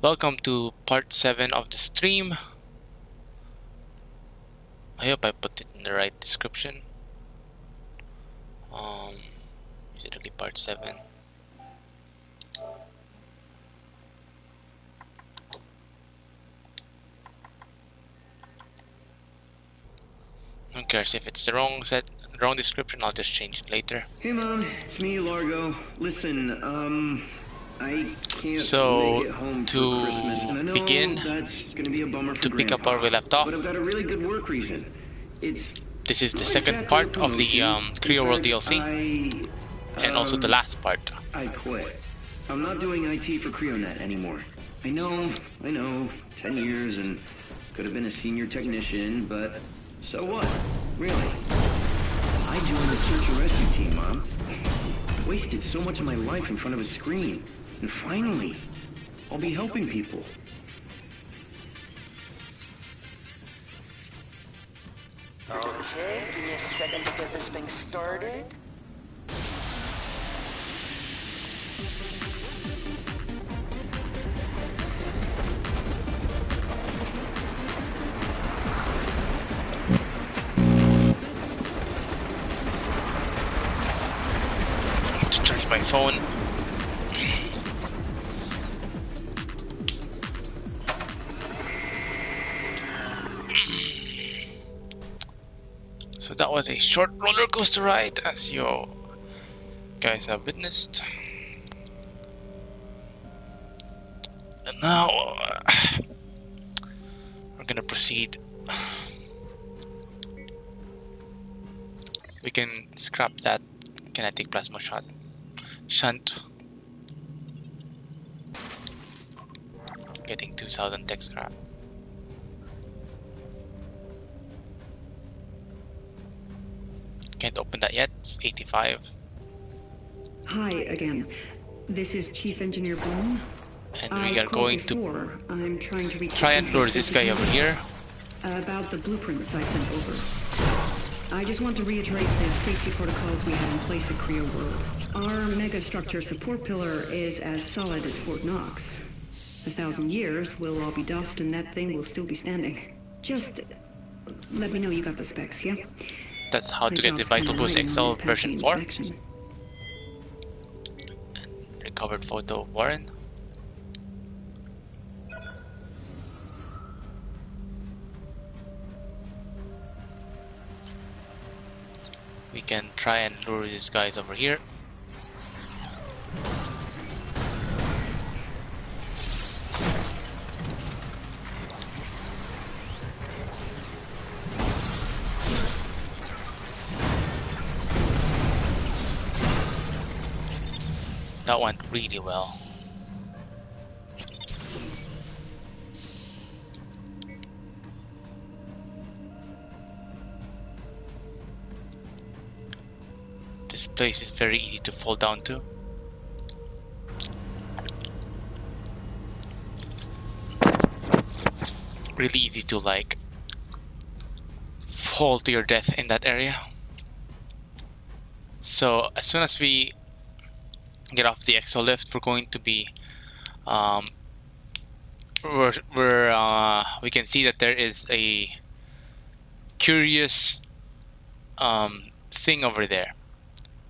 Welcome to part 7 of the stream. I hope I put it in the right description. Is it really part 7? Who cares if it's the wrong description? I'll just change it later. Hey Mom, it's me, Largo. Listen, I can't So, make it home to for Christmas, and I know begin, that's gonna be a bummer for to pick up Grandpa, where we left off, but I've got a really good work reason. It's this is the not second exactly part a of the promotion. Creo In World fact, DLC, and also the last part. I quit. I'm not doing IT for CreoNet anymore. I know, 10 years and could have been a senior technician, but so what? Really? I joined the search and rescue team, Mom. Wasted so much of my life in front of a screen. And finally, I'll be helping people. Okay, give me a second to get this thing started. To charge my phone. So that was a short roller coaster ride, as you guys have witnessed. And now we're gonna proceed. We can scrap that kinetic plasma shunt. Getting 2000 tech scrap. Can't open that yet. It's 85. Hi again. This is Chief Engineer Bloom. And we are going to I'm trying to reach try and lure this guy over here. About the blueprints I sent over. I just want to reiterate the safety protocols we have in place at Creo World. Our megastructure support pillar is as solid as Fort Knox. 1,000 years, we'll all be dust and that thing will still be standing. Just let me know you got the specs, yeah? That's how to get the Vital Boost XL version 4. Recovered photo of Warren. We can try and lure these guys over here. That went really well. This place is very easy to fall down to. Really easy to like fall to your death in that area. So as soon as we get off the exo lift, we're going to be we can see that there is a curious thing over there.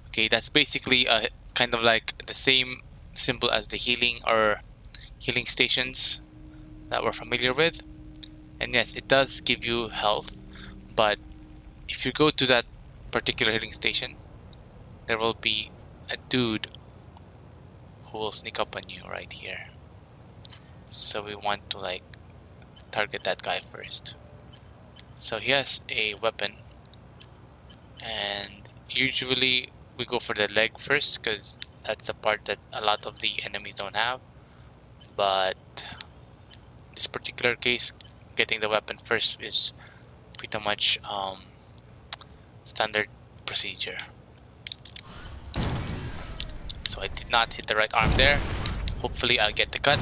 Okay, that's basically a kind of like the same symbol as the healing stations that we're familiar with. And yes, it does give you health, but if you go to that particular healing station, there will be a dude who will sneak up on you right here. So we want to like target that guy first. So he has a weapon, and usually we go for the leg first because that's the part that a lot of the enemies don't have. But this particular case, getting the weapon first is pretty much standard procedure. So I did not hit the right arm there. Hopefully I'll get the cut.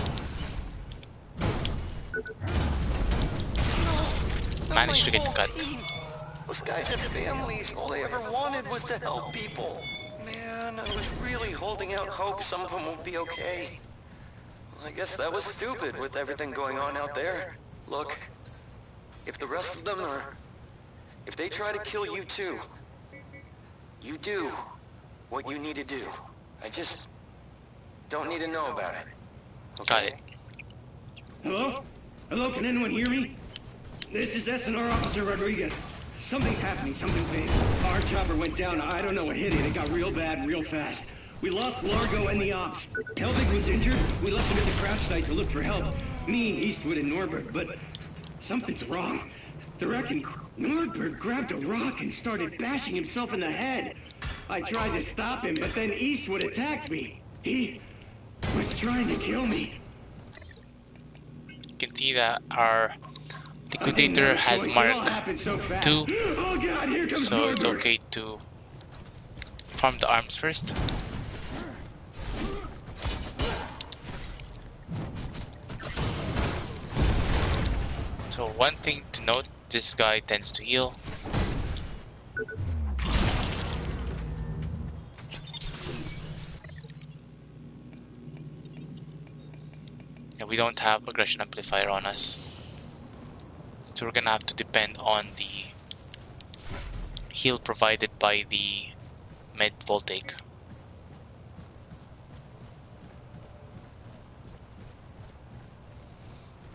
Managed to get the cut. Those guys have families. All they ever wanted was to help people. Man, I was really holding out hope some of them would be okay. I guess that was stupid with everything going on out there. Look, if the rest of them are... if they try to kill you too, you do what you need to do. I just don't need to know about it. Got it. Hello? Hello, can anyone hear me? This is SNR Officer Rodriguez. Something's happening, something big. Our chopper went down, I don't know what hit it. It got real bad, real fast. We lost Largo and the ops. Helvig was injured. We left him at the crash site to look for help. Me, Eastwood, and Norberg, but something's wrong. The reckon Nordberg grabbed a rock and started bashing himself in the head. I tried to stop him, but then Eastwood attacked me. He was trying to kill me. You can see that our liquidator has Mark 2, Oh God, here comes so it's Nordberg. okay to farm the arms first. So one thing to note, this guy tends to heal. And we don't have aggression amplifier on us. So we're gonna have to depend on the heal provided by the med Voltaic.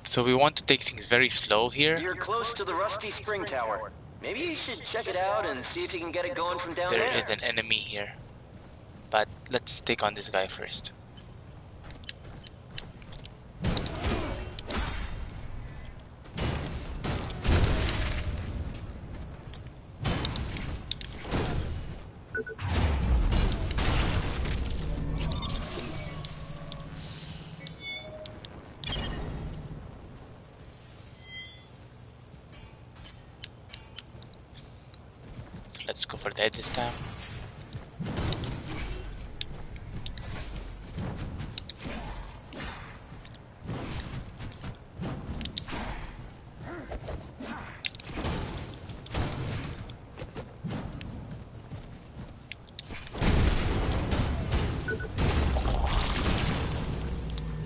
So we want to take things very slow here. You're close to the Rusty Spring Tower. Maybe you should check it out and see if you can get it going from down There there. is an enemy here. But let's take on this guy first. Let's go for the head this time.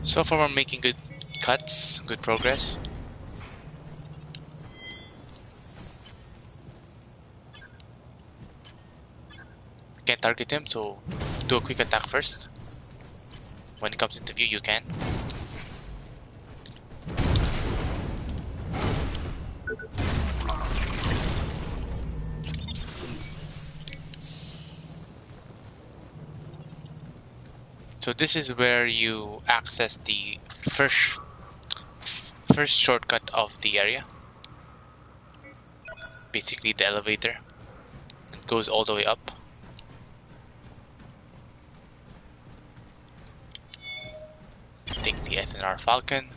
So far we're making good cuts, good progress. Can't target him, so do a quick attack first. When he comes into view, you can. So this is where you access the first shortcut of the area. Basically the elevator. It goes all the way up. Take the SNR Falcon.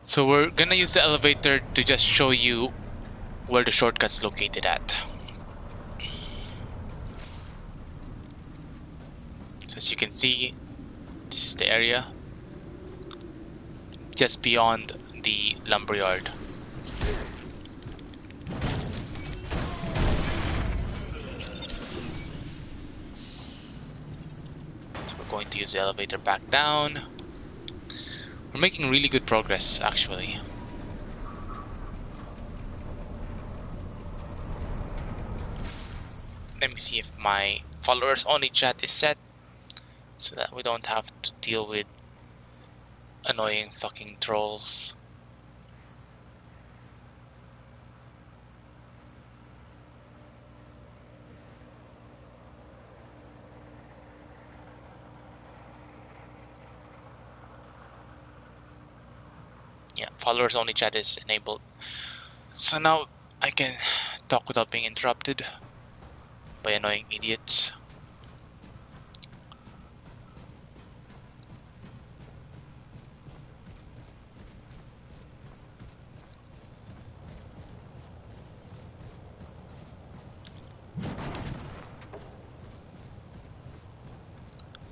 So we're gonna use the elevator to just show you where the shortcut's located at. So as you can see, this is the area just beyond the lumberyard. So we're going to use the elevator back down. We're making really good progress, actually. Let me see if my followers only chat is set, so that we don't have to deal with annoying fucking trolls. Yeah, followers only chat is enabled. So now I can talk without being interrupted by annoying idiots.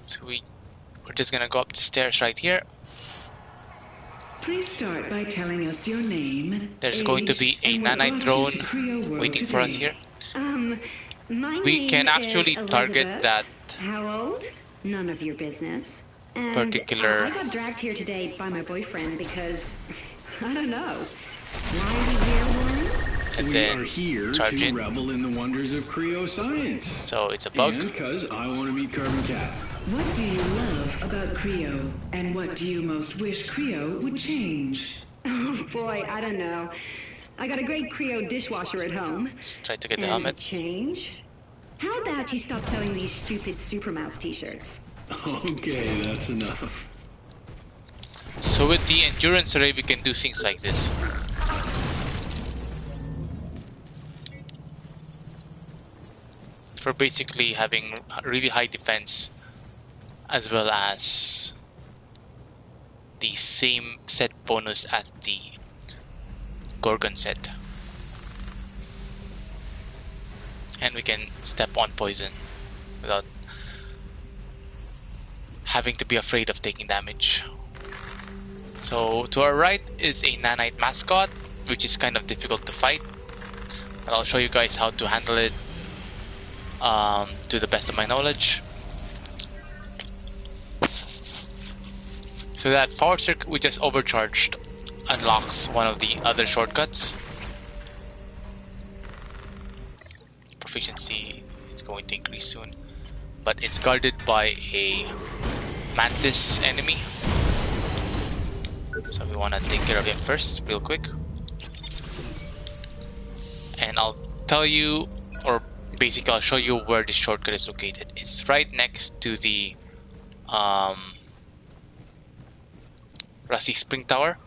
So we're just gonna go up the stairs right here. Please start by telling us your name. There's going to be a age, and what nanite brought you drone to Creo World waiting for us today. here. My We name can is actually target Elizabeth. that How old? None of your business. And particular. I got dragged here today by my boyfriend because I don't know. Why are we here, Warren? And We then are here charge to it. revel in the wonders of Creo science. So it's a bug. And because I want to meet Carbon Cat. What do you love about Creo? And what do you most wish Creo would change? Oh boy, I don't know. I got a great Creo dishwasher at home. Let's try to get the And helmet. change? How about you stop selling these stupid Supermouse t-shirts? Okay, that's enough. So with the endurance array, we can do things like this. For basically having really high defense, as well as the same set bonus as the Gorgon set. And we can step on poison without having to be afraid of taking damage. So to our right is a nanite mascot, which is kind of difficult to fight, but I'll show you guys how to handle it to the best of my knowledge. So that power circuit we just overcharged unlocks one of the other shortcuts. Proficiency is going to increase soon, but it's guarded by a mantis enemy, so we want to take care of him first real quick. And I'll tell you, or basically I'll show you where this shortcut is located. It's right next to the Rusty Spring Tower.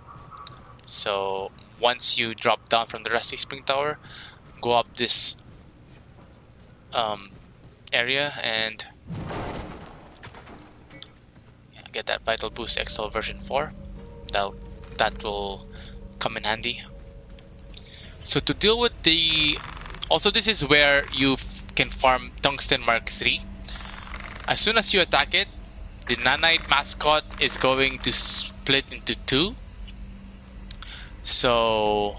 So once you drop down from the Rusty Spring Tower, go up this area and get that Vital Boost XL version 4. That will come in handy. So to deal with the... Also, this is where you can farm Tungsten Mark III. As soon as you attack it, the nanite mascot is going to split into two. So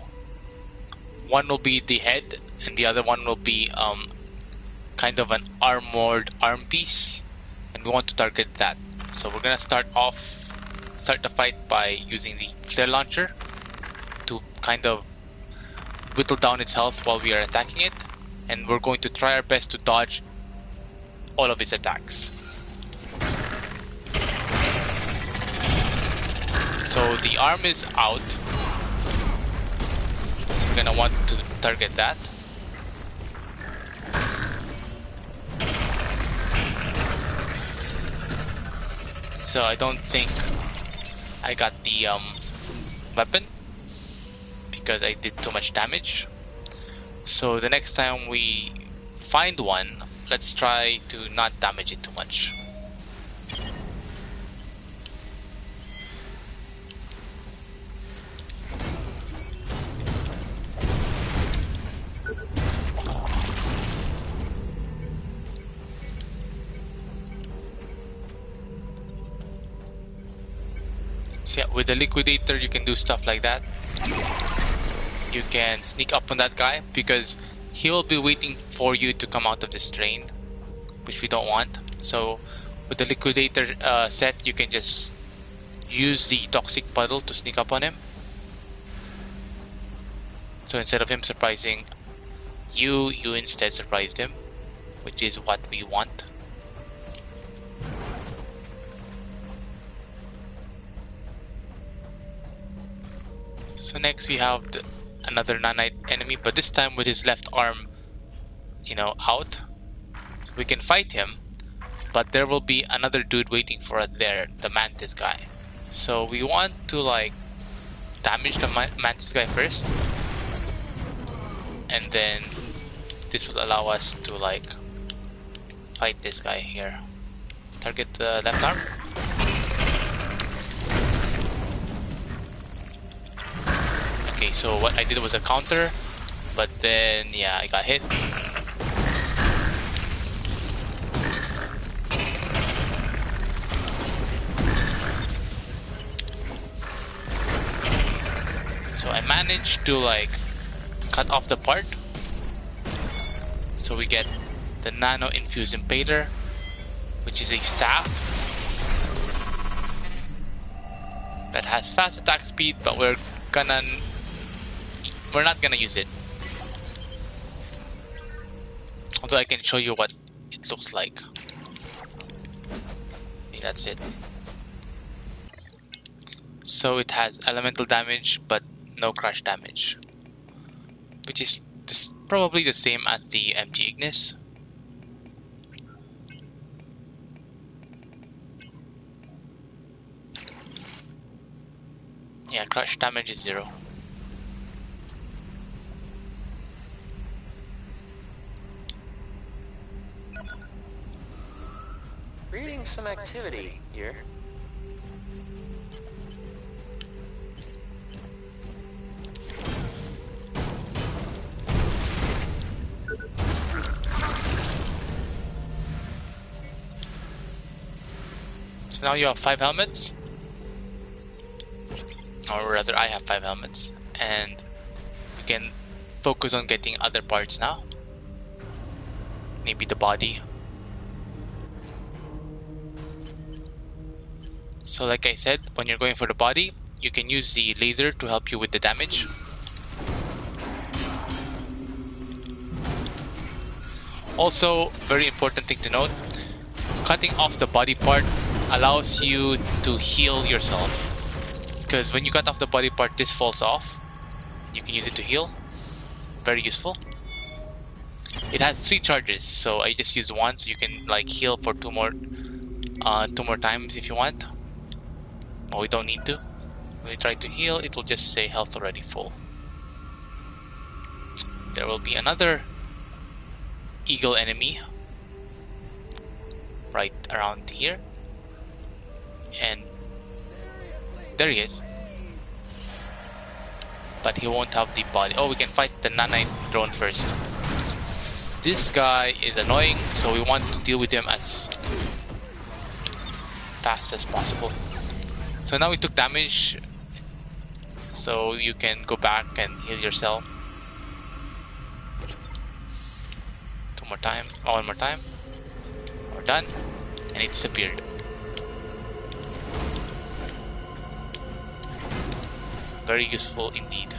one will be the head and the other one will be kind of an armored arm piece, and we want to target that. So we're gonna start the fight by using the flare launcher to kind of whittle down its health while we are attacking it, and we're going to try our best to dodge all of its attacks. So the arm is out. We're gonna want to target that. So I don't think I got the weapon because I did too much damage. So the next time we find one, let's try to not damage it too much. So yeah, with the liquidator you can do stuff like that. You can sneak up on that guy because he will be waiting for you to come out of this drain, which we don't want. So with the liquidator set, you can just use the toxic puddle to sneak up on him. So instead of him surprising you, you instead surprised him, which is what we want. So next we have another nanite enemy, but this time with his left arm, out. So we can fight him, but there will be another dude waiting for us there, the mantis guy. So we want to damage the mantis guy first, and then this will allow us to fight this guy here. Target the left arm. Okay, so what I did was a counter, but then yeah, I got hit. So I managed to cut off the part, so we get the nano infused impaler, which is a staff that has fast attack speed, but we're not gonna use it. Although I can show you what it looks like. Okay, that's it. So it has elemental damage but no crush damage, which is probably the same as the MG Ignis. Yeah, crush damage is 0. Reading some activity here. So now you have 5 helmets. Or rather, I have 5 helmets. And we can focus on getting other parts now. Maybe the body. So like I said, when you're going for the body, you can use the laser to help you with the damage. Also, very important thing to note, cutting off the body part allows you to heal yourself. Because when you cut off the body part, this falls off. You can use it to heal. Very useful. It has 3 charges, so I just used 1, so you can like heal for 2 more times if you want. But we don't need to. When you try to heal, it will just say health already full. There will be another eagle enemy right around here, and there he is. But he won't have the body. Oh, we can fight the nanite drone first. This guy is annoying, so we want to deal with him as fast as possible. So now we took damage, so you can go back and heal yourself. 2 more time, 1 more time. We're done, and it disappeared. Very useful indeed.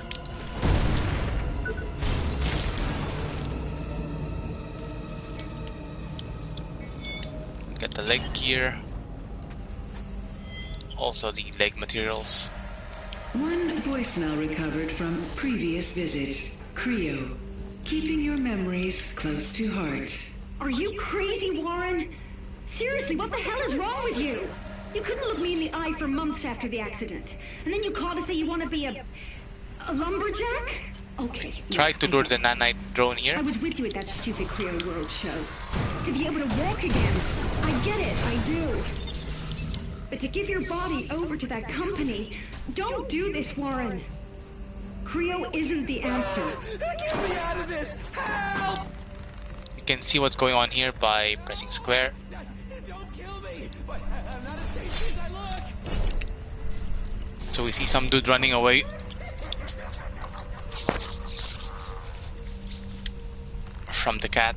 Get the leg gear. Also the leg materials. One voicemail recovered from previous visit. Creo, keeping your memories close to heart. Are you crazy, Warren? Seriously, what the hell is wrong with you? You couldn't look me in the eye for months after the accident. And then you call to say you want to be a lumberjack? Okay. Try to lure the nanite drone here. I was with you at that stupid Creo World show. To be able to walk again. I get it, I do. But to give your body over to that company, don't do this, Warren. Creo isn't the answer. Get me out of this! Help! You can see what's going on here by pressing square. Don't kill me! I'm not as tasty as I look! So we see some dude running away from the cat.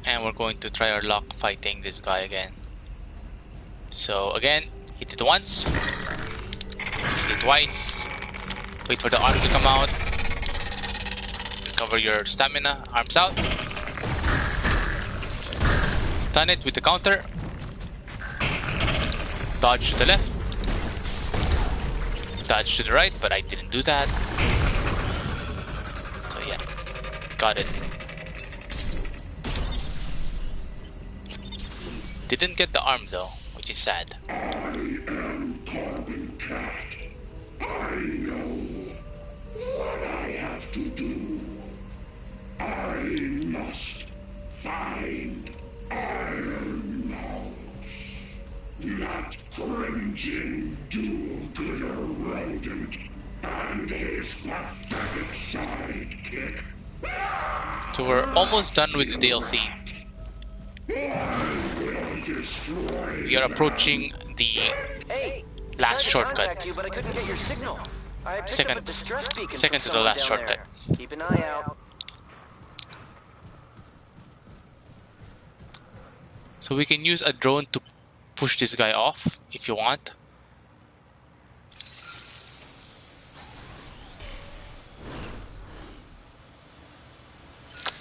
And we're going to try our luck fighting this guy again. So again, hit it once, hit it twice, wait for the arm to come out, recover your stamina, arms out, stun it with the counter, dodge to the left, dodge to the right, but I didn't do that. So yeah, got it. Didn't get the arm though, which is sad. I am Carbon Cat. I know what I have to do. I must find Iron Mouse. That cringing do-gooder rodent and his pathetic sidekick. So we're almost done with the DLC. We are approaching the Hey, last tried to shortcut. contact you, but I couldn't get your signal. I picked Second- up a distress beacon second from to the last someone down shortcut. there. Keep an eye out. So we can use a drone to push this guy off if you want.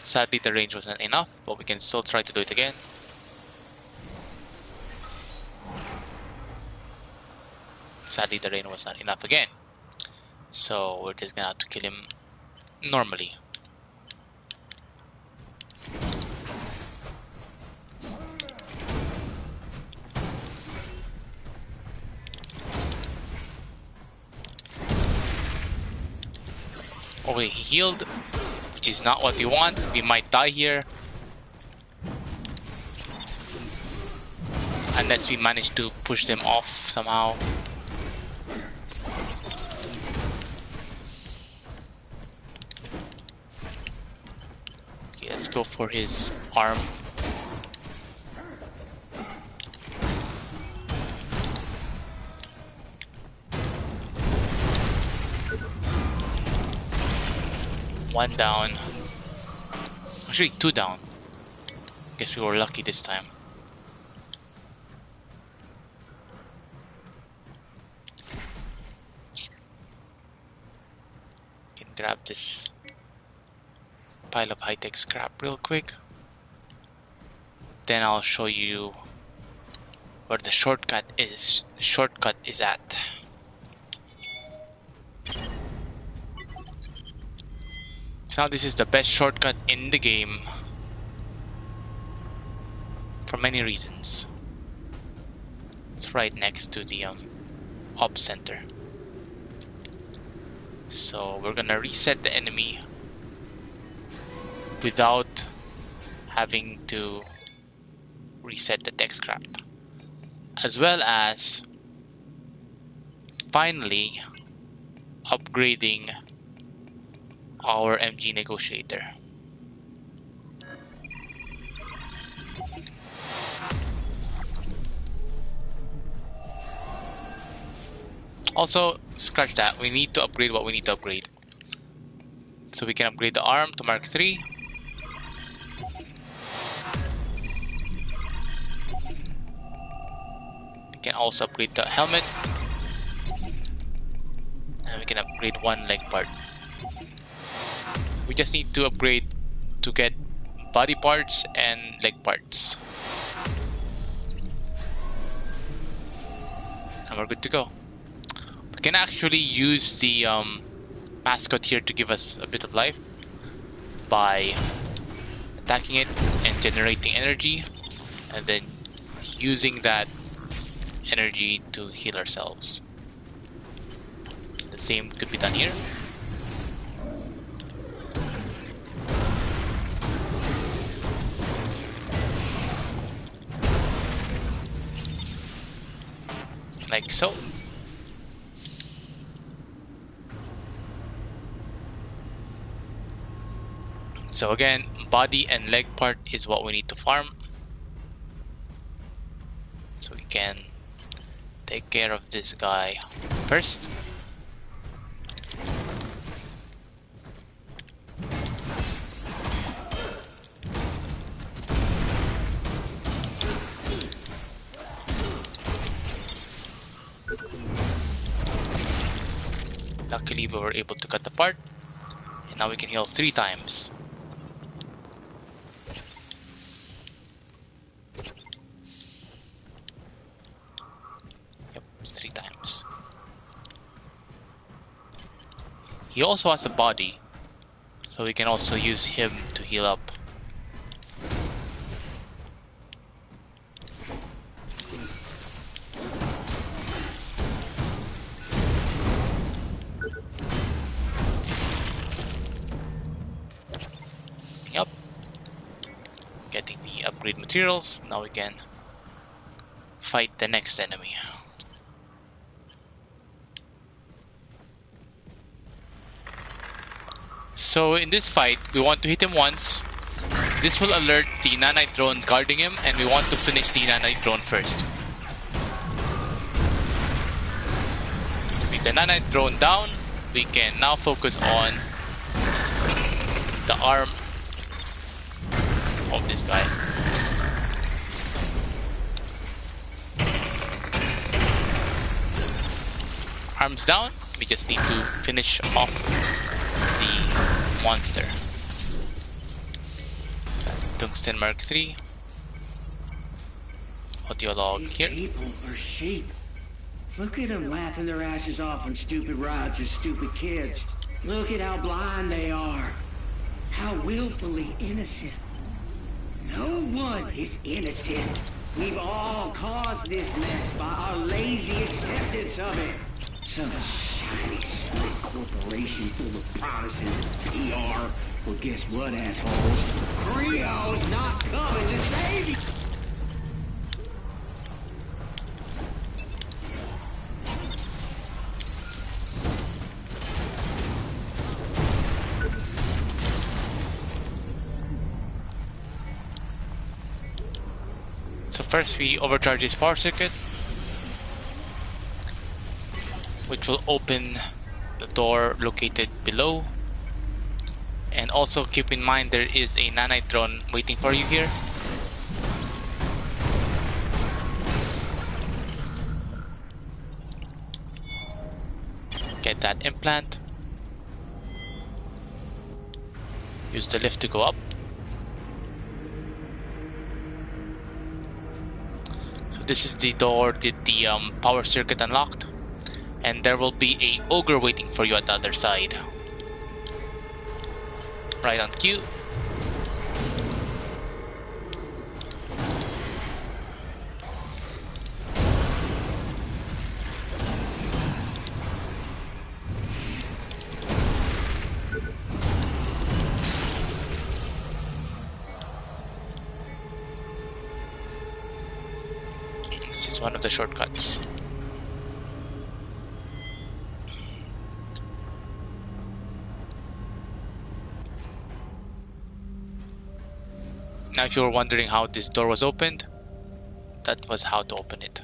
Sadly, the range wasn't enough, but we can still try to do it again. Sadly, the range was not enough again. So we're just gonna have to kill him normally. Okay, he healed, which is not what we want. We might die here. Unless we manage to push them off somehow. Okay, let's go for his arm. One down. Actually, two down. Guess we were lucky this time. Can grab this pile of high-tech scrap real quick. Then I'll show you where the shortcut is. The shortcut is at. So now this is the best shortcut in the game for many reasons. It's right next to the op center. So we're gonna reset the enemy without having to reset the tech scrap, as well as finally upgrading our MG negotiator. Also, scratch that, we need to upgrade what we need to upgrade. So we can upgrade the arm to Mark III. We can also upgrade the helmet. And we can upgrade one leg part. We just need to upgrade to get body parts and leg parts. And we're good to go. We can actually use the mascot here to give us a bit of life by attacking it and generating energy, and then using that energy to heal ourselves. The same could be done here. Like so. So again, body and leg part is what we need to farm. So we can take care of this guy first. Luckily we were able to cut the part, and now we can heal 3 times. Yep, 3 times. He also has a body, so we can also use him to heal up. Yep. Getting the upgrade materials. Now we can fight the next enemy. So in this fight, we want to hit him once. This will alert the nanite drone guarding him, and we want to finish the nanite drone first. With the nanite drone down, we can now focus on the arm of this guy. Arms down. We just need to finish off the monster. Tungsten Mark III. Audio log here. People are sheep. Look at them laughing their asses off on stupid rides with stupid kids. Look at how blind they are. How willfully innocent. No one is innocent. We've all caused this mess by our lazy acceptance of it. Some shiny, slick corporation full of promises and PR. Well, guess what, assholes? Creo's not coming to save you! So first we overcharge this power circuit, which will open the door located below. And also keep in mind there is a nanite drone waiting for you here. Get that implant. Use the lift to go up. So this is the door that the power circuit unlocked. And there will be a ogre waiting for you at the other side. Right on cue. This is one of the shortcuts. Now if you were wondering how this door was opened, that was how to open it.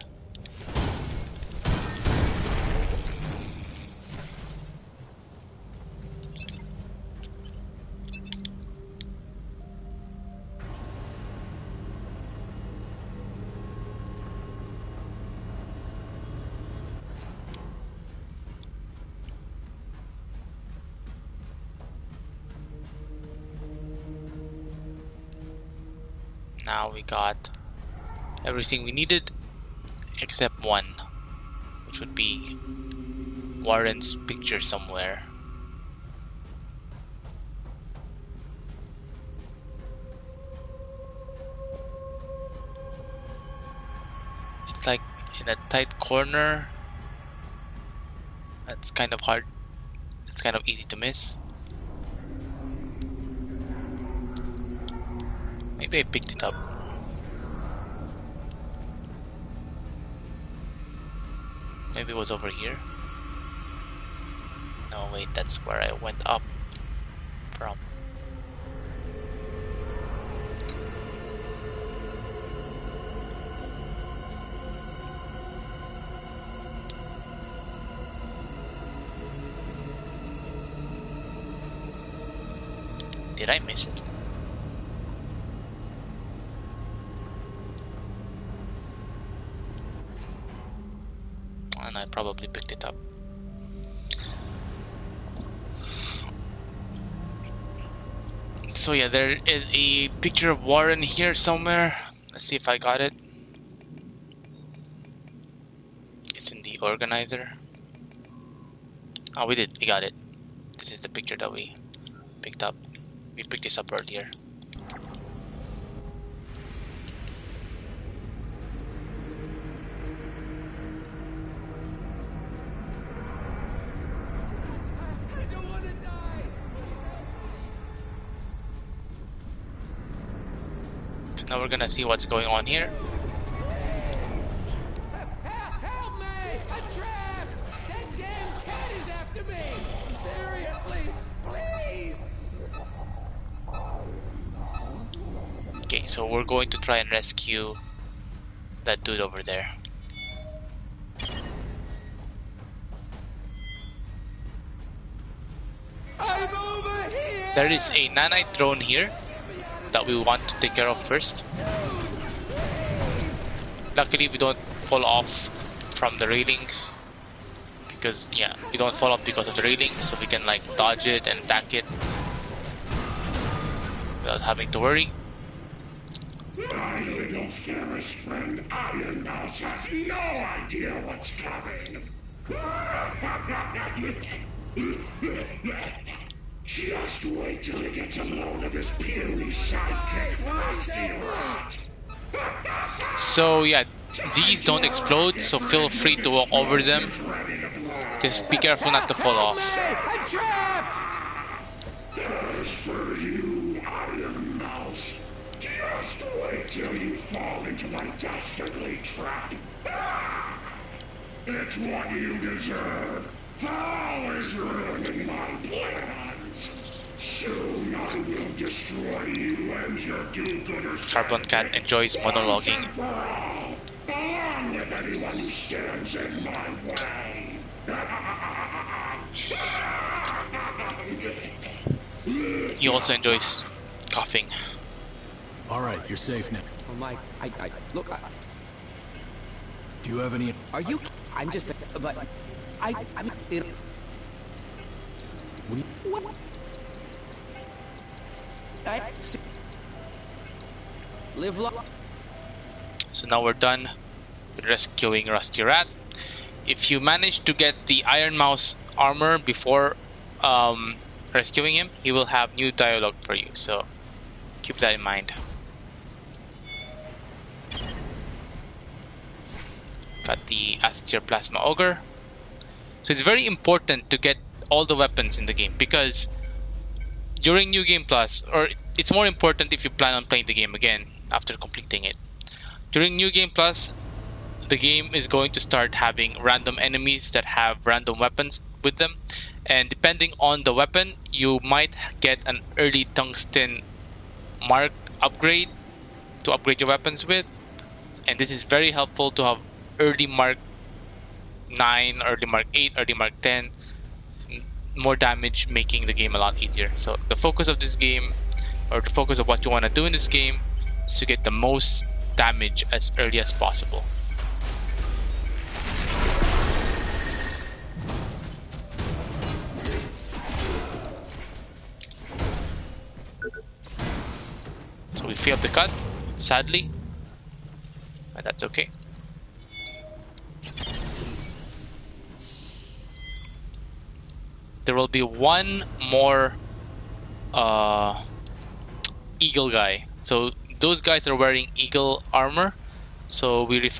Now we got everything we needed except one, which would be Warren's picture somewhere. It's like in a tight corner. That's kind of hard. It's kind of easy to miss. Maybe I picked it up. Maybe it was over here. No, wait, that's where I went up from. Did I miss it? And I probably picked it up. So yeah, there is a picture of Warren here somewhere. Let's see if I got it. It's in the organizer. Oh, we got it. This is the picture that we picked up. We picked this up earlier. Now we're gonna see what's going on here. Help me! I'm trapped! That damn cat is after me! Seriously, please! Okay, so we're going to try and rescue that dude over there. I'm over here! there is a nanite drone here that we want to take care of first. Luckily, we don't fall off from the railings because, yeah, we don't fall off because of the railings, so we can like dodge it and attack it without having to worry. My little Ferris friend Iron Mouse has no idea what's coming. Just wait till he gets a load of his puny sidekick, Rusty Rat. So yeah, these don't explode, so feel free to walk over them. Just be careful not to fall off. I'm trapped! As for you, Iron Mouse, just wait till you fall into my dastardly trap. It's what you deserve for always ruining my plans. Soon I will destroy you and your do-gooders. Carbon Cat enjoys monologuing. Along with anyone who stands in my way. He also enjoys coughing. All right, you're safe now. Oh my, look, Do you have any? are you, I'm just, but, I mean, it, What do you? what? I, see, live long. So now we're done with rescuing Rusty Rat. If you manage to get the Iron Mouse armor before rescuing him, he will have new dialogue for you, so keep that in mind. Got the S-tier Plasma Ogre. So it's very important to get all the weapons in the game, because during New Game Plus, or it's more important if you plan on playing the game again after completing it. During New Game Plus, the game is going to start having random enemies that have random weapons with them, and depending on the weapon, you might get an early tungsten mark upgrade to upgrade your weapons with, and this is very helpful to have early mark 9, early mark 8, early mark 10, more damage, making the game a lot easier. So the focus of this game, or the focus of what you want to do in this game, is to get the most damage as early as possible. So we failed the cut, sadly, but that's okay. There will be one more eagle guy. So those guys are wearing eagle armor. So we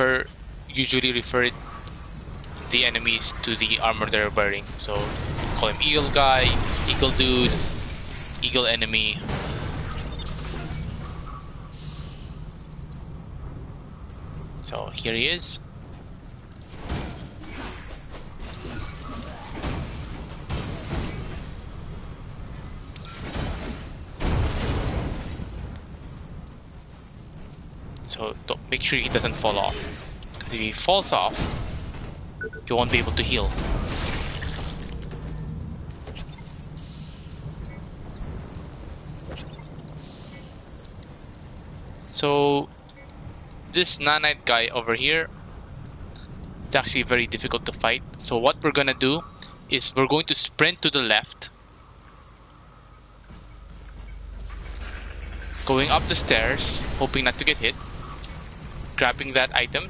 usually refer the enemies to the armor they're wearing. So call him eagle guy, eagle dude, eagle enemy. So here he is. So make sure he doesn't fall off, because if he falls off, you won't be able to heal. So this nanite guy over here, it's actually very difficult to fight. So what we're gonna do is we're going to sprint to the left, going up the stairs, hoping not to get hit, grabbing that item,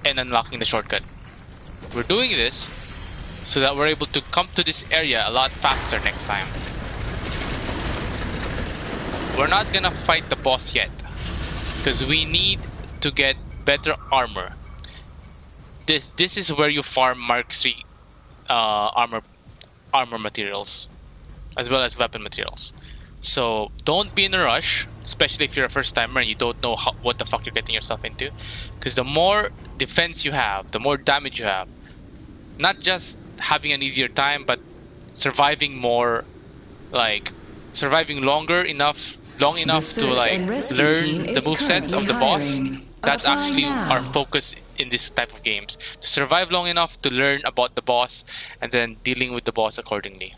and unlocking the shortcut. We're doing this so that we're able to come to this area a lot faster next time. We're not gonna fight the boss yet, because we need to get better armor. This is where you farm Mark III armor materials, as well as weapon materials. So don't be in a rush, especially if you're a first timer and you don't know what the fuck you're getting yourself into, because the more defense you have, the more damage you have. Not just having an easier time, but surviving more, like surviving long enough to like learn the movesets of the boss. That's actually our focus in this type of games, to survive long enough to learn about the boss and then dealing with the boss accordingly.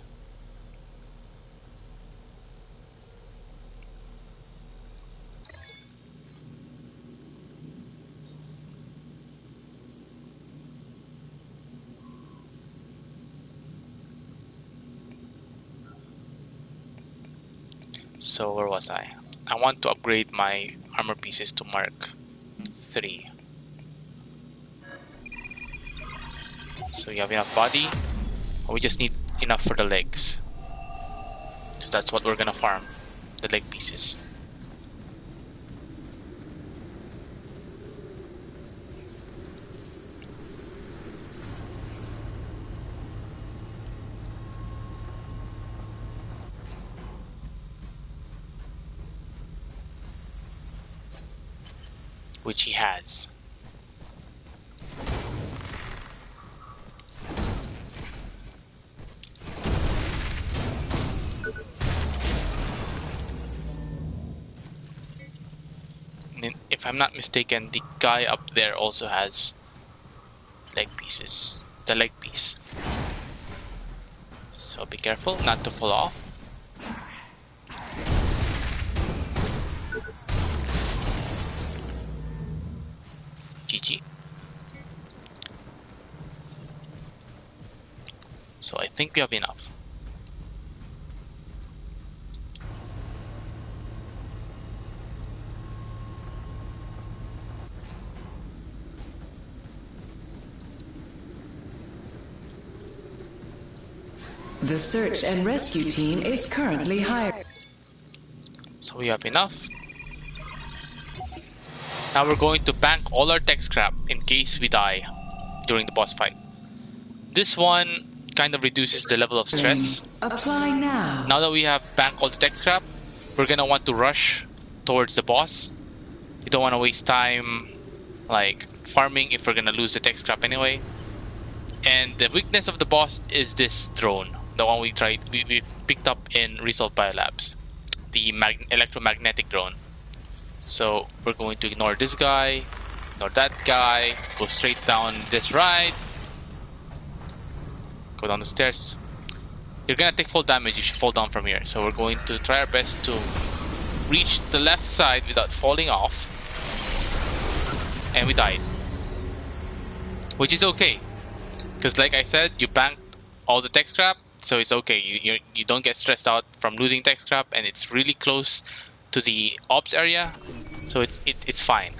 So where was I? I want to upgrade my armor pieces to Mark 3. So we have enough body. We just need enough for the legs. So that's what we're gonna farm. The leg pieces. Which he has. And if I'm not mistaken, the guy up there also has leg pieces. The leg piece. So be careful not to fall off. GG. So I think we have enough. The search and rescue team is currently hired. So we have enough. Now we're going to bank all our tech scrap in case we die during the boss fight. This one kind of reduces the level of stress. Apply now. Now that we have banked all the tech scrap, we're gonna want to rush towards the boss. You don't want to waste time like farming if we're gonna lose the tech scrap anyway. And the weakness of the boss is this drone, the one we picked up in Resolve Biolabs, the electromagnetic drone. So we're going to ignore this guy, ignore that guy, go straight down this ride, go down the stairs. You're gonna take full damage if you fall down from here. So we're going to try our best to reach the left side without falling off. And we died. Which is okay. Because like I said, you banked all the tech scrap, so it's okay. You don't get stressed out from losing tech scrap, and it's really close to the ops area, so it's fine.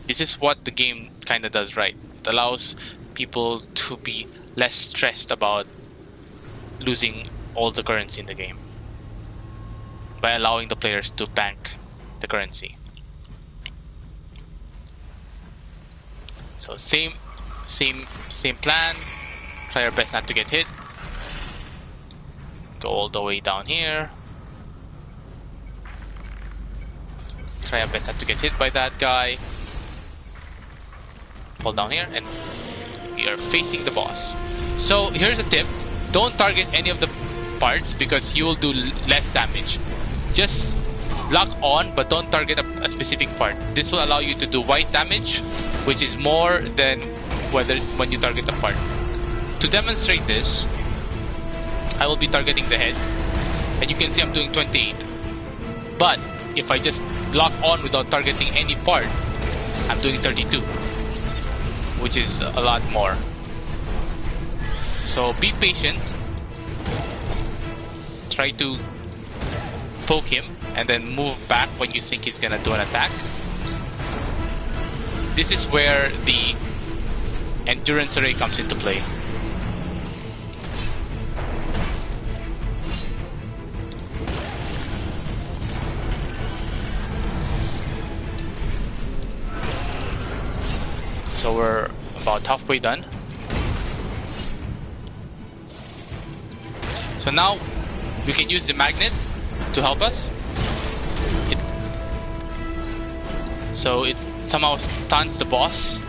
This is what the game kind of does right. It allows people to be less stressed about losing all the currency in the game by allowing the players to bank the currency. So same plan. Try our best not to get hit. Go all the way down here. Try our best not to get hit by that guy. Fall down here and we are facing the boss. So here's a tip. Don't target any of the parts because you will do less damage. Just lock on but don't target a specific part. This will allow you to do white damage, which is more than when you target a part. To demonstrate this, I will be targeting the head, and you can see I'm doing 28. But if I just lock on without targeting any part, I'm doing 32, which is a lot more. So be patient. Try to poke him and then move back when you think he's gonna do an attack. This is where the endurance array comes into play. So we're about halfway done. So now we can use the magnet to help us. So it somehow stuns the boss.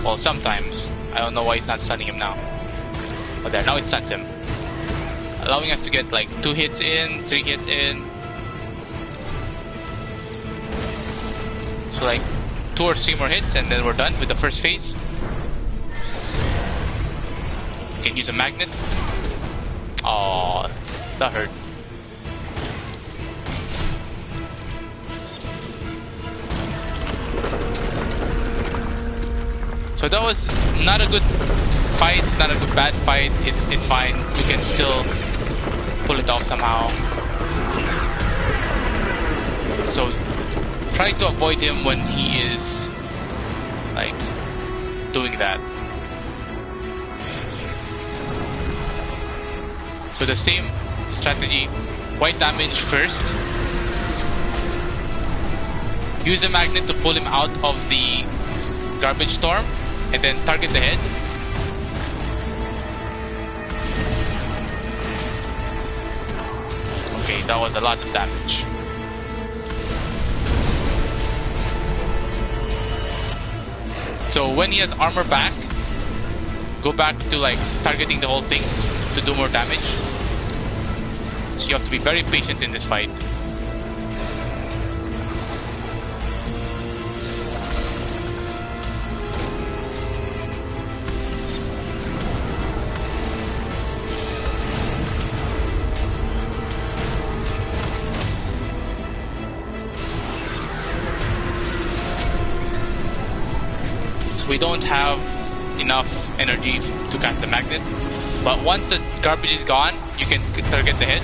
Well, sometimes. I don't know why it's not stunning him now. But there, now it stuns him. Allowing us to get like 2 hits in, 3 hits in. So like 2 or 3 more hits and then we're done with the first phase. You can use a magnet. Oh, that hurt. So that was not a good fight, not a bad fight. It's fine. We can still pull it off somehow. So try to avoid him when he is like doing that. So the same strategy, white damage first. Use a magnet to pull him out of the garbage storm and then target the head. Okay, that was a lot of damage. So when he has armor back, go back to like targeting the whole thing to do more damage. So you have to be very patient in this fight. We don't have enough energy to cast the magnet, but once the garbage is gone, you can target the head.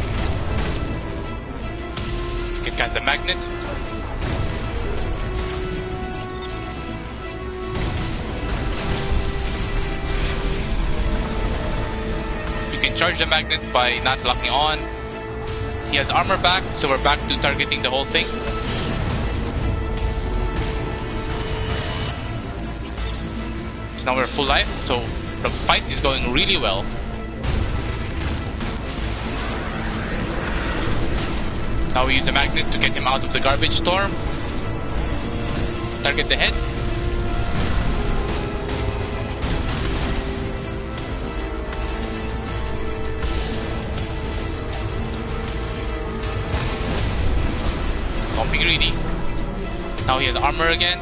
You can cast the magnet. You can charge the magnet by not locking on. He has armor back, so we're back to targeting the whole thing. Now we're full life, so the fight is going really well. Now we use the magnet to get him out of the garbage storm. Target the head. Don't be greedy. Now he has armor again.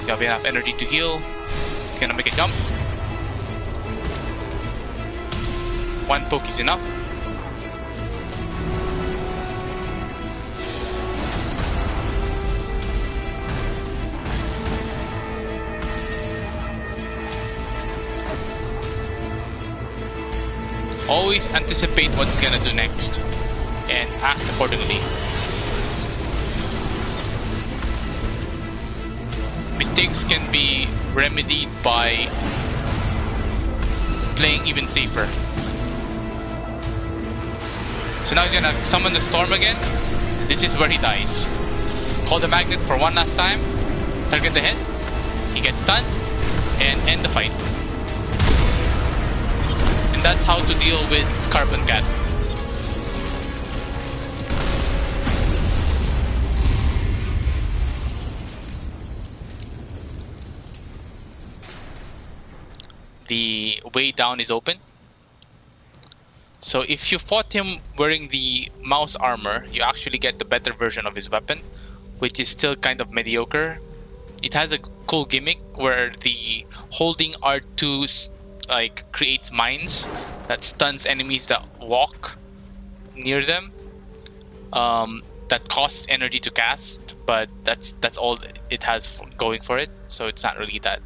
You have enough energy to heal. He's gonna make a jump. One poke is enough. Always anticipate what he's gonna do next and act accordingly. Mistakes can be remedied by playing even safer. So now he's gonna summon the storm again. This is where he dies. Call the magnet for one last time. Target the head. He gets stunned and end the fight. And that's how to deal with Carbon Cat. The way down is open. So if you fought him wearing the mouse armor, you actually get the better version of his weapon, which is still kind of mediocre. It has a cool gimmick where the holding R2 like creates mines that stuns enemies that walk near them. That costs energy to cast, but that's all it has going for it. So it's not really that.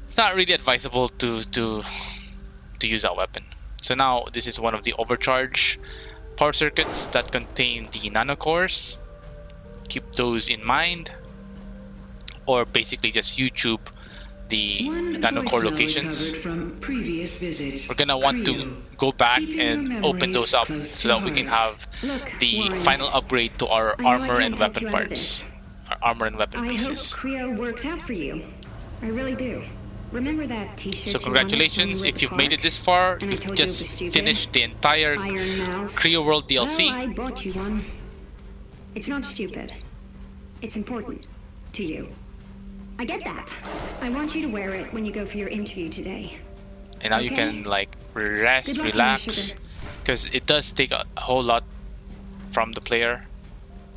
It's not really advisable to use that weapon. So now this is one of the overcharge power circuits that contain the nanocores. Keep those in mind, or basically just YouTube the nanocore locations. We're gonna want to go back and open those up so that we can have the final upgrade to our armor and weapon parts. Our armor and weapon pieces. I hope Creo works out for you. I really do. Remember that t-shirt? So congratulations, if you've made it this far, you've just finished the entire Creo World DLC. Well, I bought you one. It's not stupid. It's important to you. I get that. I want you to wear it when you go for your interview today. And now you can like rest, relax, because it does take a whole lot from the player,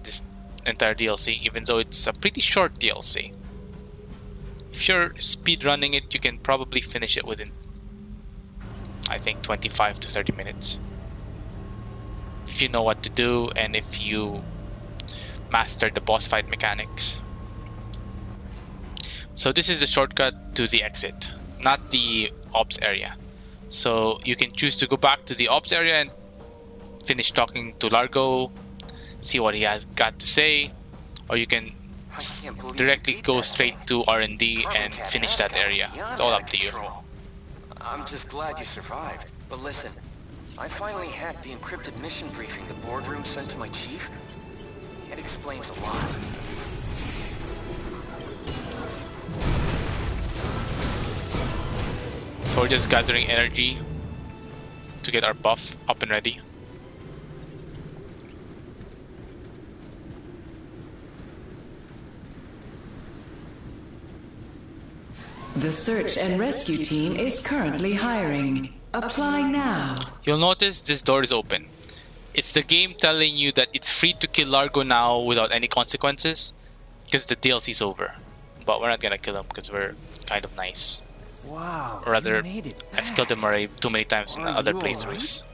this entire DLC, even though it's a pretty short DLC. If you're speed running it, you can probably finish it within, I think, 25 to 30 minutes. If you know what to do and if you master the boss fight mechanics. So this is the shortcut to the exit, not the ops area. So you can choose to go back to the ops area and finish talking to Largo, see what he has got to say, or you can directly go straight to R&D and finish that area. It's all up to you. I'm just glad you survived. But listen, I finally hacked the encrypted mission briefing the boardroom sent to my chief. It explains a lot. So we're just gathering energy to get our buff up and ready. The search and rescue team is currently hiring. Apply now. You'll notice this door is open. It's the game telling you that it's free to kill Largo now without any consequences, because the DLC's over. But we're not gonna kill him because we're kind of nice. Wow. Or rather, you made it back. I've killed him already too many times in Are other you playthroughs.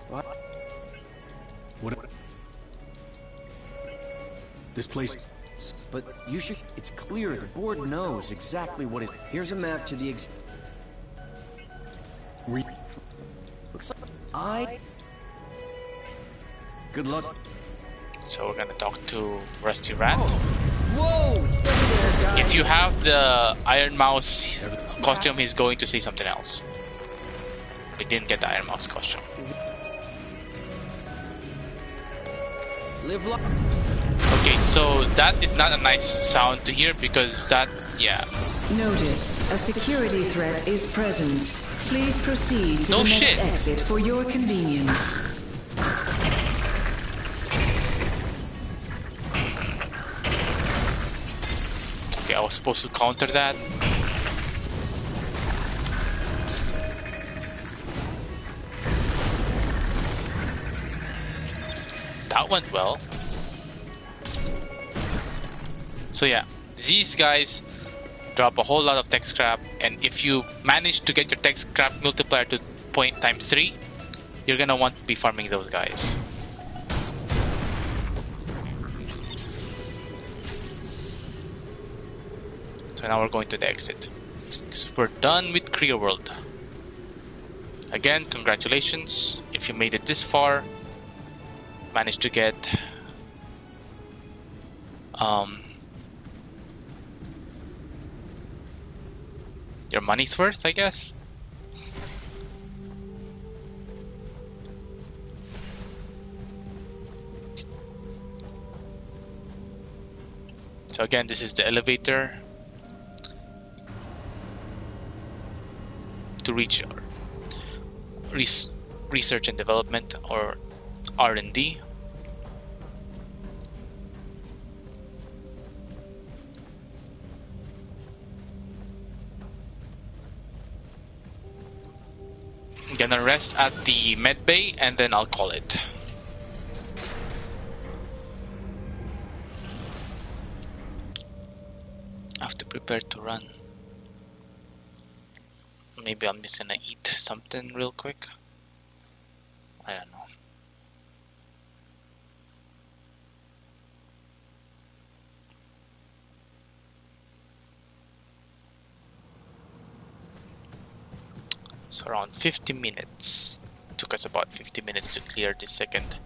What? What? This place. But you should. It's clear the board knows exactly what is. Here's a map to the Looks like Good luck. So we're gonna talk to Rusty Rat. Whoa! Steady there, guys. If you have the Iron Mouse costume, he's going to say something else. We didn't get the Iron Mouse costume. Live life. Okay, so that is not a nice sound to hear because that, yeah. Notice, a security threat is present. Please proceed to No the next shit. exit for your convenience. Okay, I was supposed to counter that. That went well. So yeah, these guys drop a whole lot of tech scrap, and if you manage to get your tech scrap multiplier to point times 3, you're gonna want to be farming those guys. So now we're going to the exit. Because we're done with Creo World. Again, congratulations if you made it this far. Managed to get your money's worth, I guess. So again, this is the elevator to reach research and development, or R&D. I'm gonna rest at the med bay and then I'll call it. I have to prepare to run. Maybe I'm just gonna eat something real quick. I don't know. So around 50 minutes. Took us about 50 minutes to clear the second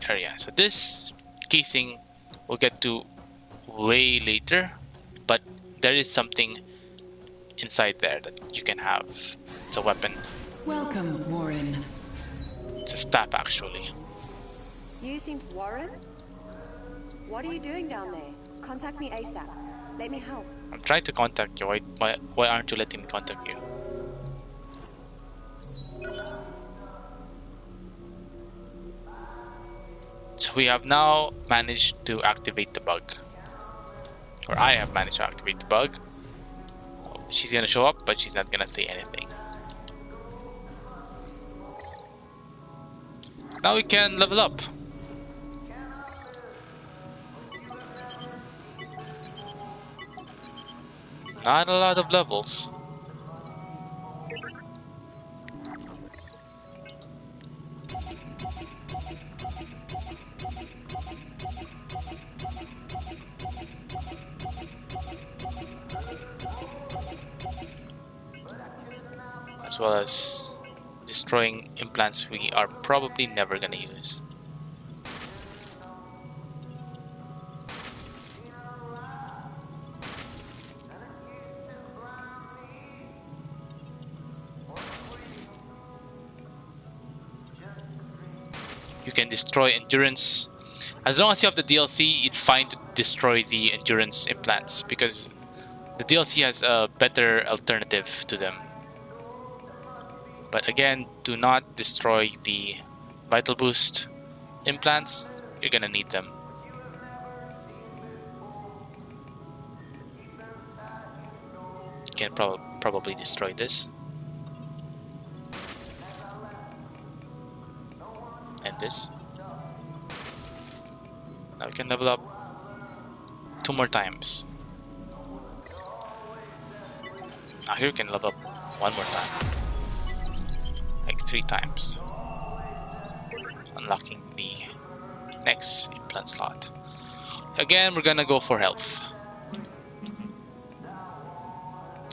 area. So this casing we'll get to way later, but there is something inside there that you can have. It's a weapon. Welcome, Warren. It's a staff actually. You seem Warren? What are you doing down there? Contact me ASAP. Let me help. I'm trying to contact you. Why aren't you letting me contact you? So we have now managed to activate the bug. Or I have managed to activate the bug. She's gonna show up, but she's not gonna say anything. Now we can level up. Not a lot of levels. as well as destroying implants we are probably never gonna use. You can destroy endurance. As long as you have the DLC, it's fine to destroy the endurance implants because the DLC has a better alternative to them. But again, do not destroy the Vital Boost implants. You're gonna need them. You can probably destroy this. And this. Now we can level up 2 more times. Now here we can level up 1 more time. Like 3 times. Unlocking the next implant slot. Again, we're gonna go for health.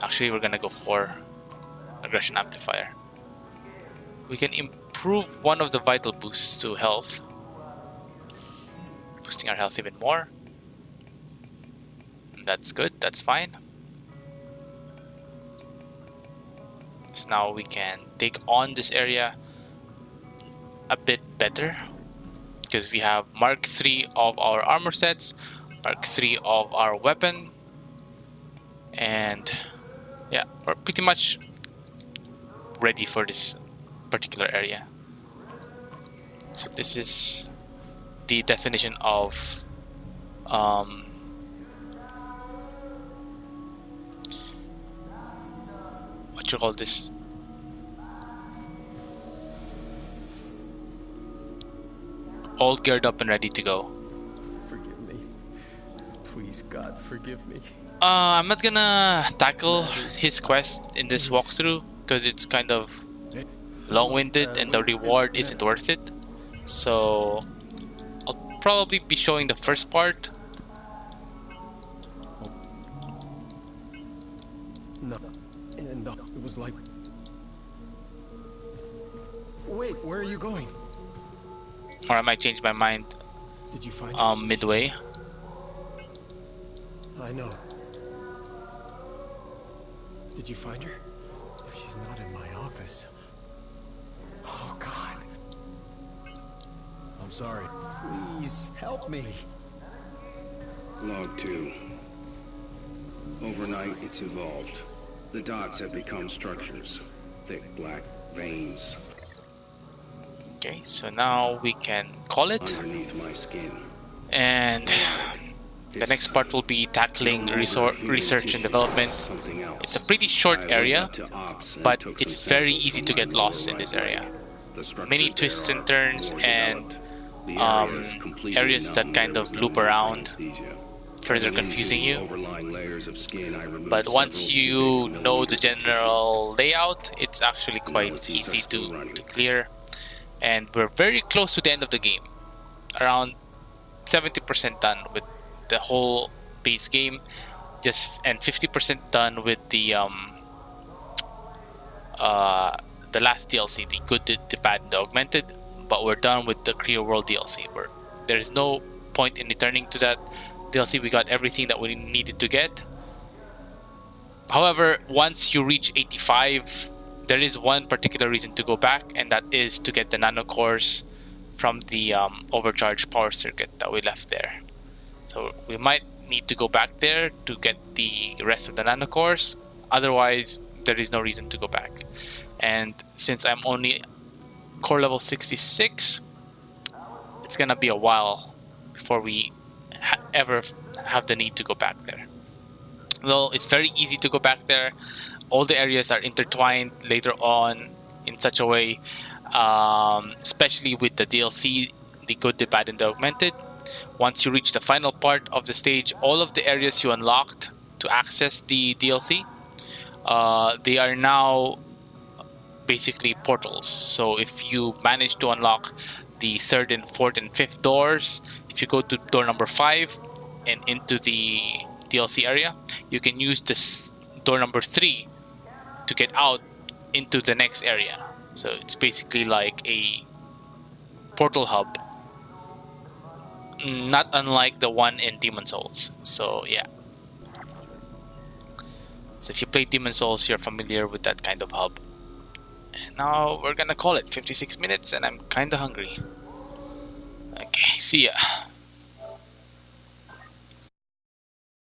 Actually, we're gonna go for aggression amplifier. We can improve one of the vital boosts to health, boosting our health even more. That's good, that's fine. So now we can take on this area a bit better because we have Mark 3 of our armor sets, Mark 3 of our weapon, and yeah, we're pretty much ready for this particular area. So this is the definition of what you call this? All geared up and ready to go. Forgive me. Please, God, forgive me. I'm not gonna tackle his quest in this walkthrough because it's kind of long-winded and the reward isn't worth it. So I'll probably be showing the first part. No, it was like... Wait, where are you going? Or I might change my mind Did you find her? midway. I know. Did you find her? If she's not in my office... Oh, God. I'm sorry. Please, help me. Log 2. Overnight, it's evolved. The dots have become structures. Thick black veins Okay, so now we can call it. underneath my skin. And the next part will be tackling research and development. It's a pretty short area, but it's very easy to get lost in this area. Many twists and turns and areas that kind of loop around, further confusing you. But once you know the general layout, it's actually quite easy to clear. And we're very close to the end of the game. Around 70% done with the whole base game, and 50% done with the last DLC, the Good, the Bad, and the Augmented. But we're done with the Creo World DLC. There is no point in returning to that DLC. We got everything that we needed to get. However, once you reach 85, there is one particular reason to go back, and that is to get the nanocores from the overcharged power circuit that we left there. So we might need to go back there to get the rest of the nanocores. Otherwise, there is no reason to go back. And since I'm only core level 66, it's gonna be a while before we ever have the need to go back there. Though it's very easy to go back there. All the areas are intertwined later on in such a way, especially with the DLC, the Good, the Bad, and the Augmented. Once you reach the final part of the stage, all of the areas you unlocked to access the DLC, they are now basically portals. So if you manage to unlock the 3rd and 4th and 5th doors, if you go to door number 5 and into the DLC area, you can use this door number 3 to get out into the next area. So it's basically like a portal hub, not unlike the one in Demon's Souls. So yeah. So if you play Demon's Souls, you're familiar with that kind of hub. And now we're gonna call it 56 minutes, and I'm kinda hungry. Okay, see ya.